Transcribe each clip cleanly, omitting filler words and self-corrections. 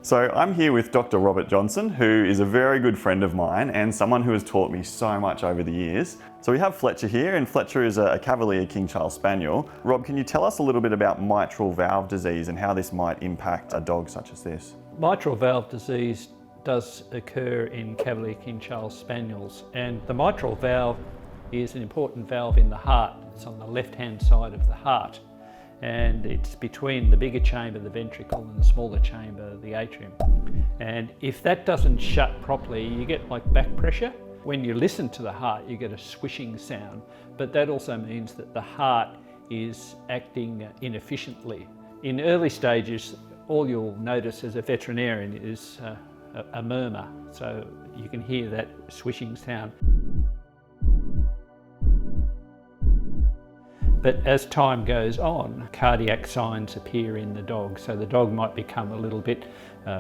So I'm here with Dr. Robert Johnson, who is a very good friend of mine and someone who has taught me so much over the years. So we have Fletcher here, and Fletcher is a Cavalier King Charles Spaniel. Rob, can you tell us a little bit about mitral valve disease and how this might impact a dog such as this? Mitral valve disease does occur in Cavalier King Charles Spaniels, and the mitral valve is an important valve in the heart. It's on the left-hand side of the heart, and it's between the bigger chamber, the ventricle, and the smaller chamber, the atrium. And if that doesn't shut properly, you get like back pressure. When you listen to the heart, you get a swishing sound, but that also means that the heart is acting inefficiently. In early stages, all you'll notice as a veterinarian is a murmur, so you can hear that swishing sound. But as time goes on, cardiac signs appear in the dog. So the dog might become a little bit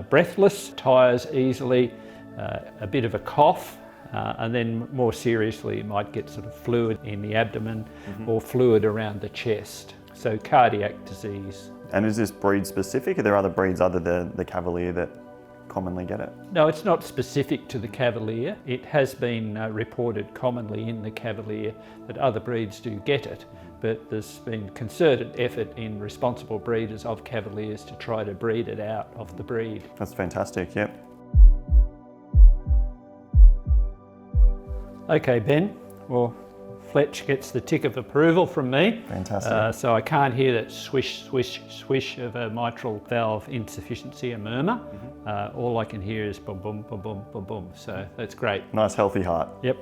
breathless, tires easily, a bit of a cough, and then more seriously, it might get sort of fluid in the abdomen or fluid around the chest. So cardiac disease. And is this breed specific? Are there other breeds other than the Cavalier that commonly get it? No, it's not specific to the Cavalier. It has been reported commonly in the Cavalier that other breeds do get it, but there's been concerted effort in responsible breeders of Cavaliers to try to breed it out of the breed. That's fantastic, yep. Okay, Ben, well, Fletch gets the tick of approval from me. Fantastic. So I can't hear that swish, swish, swish of a mitral valve insufficiency, a murmur. All I can hear is boom, boom, boom, boom, boom, boom. So that's great. Nice healthy heart. Yep.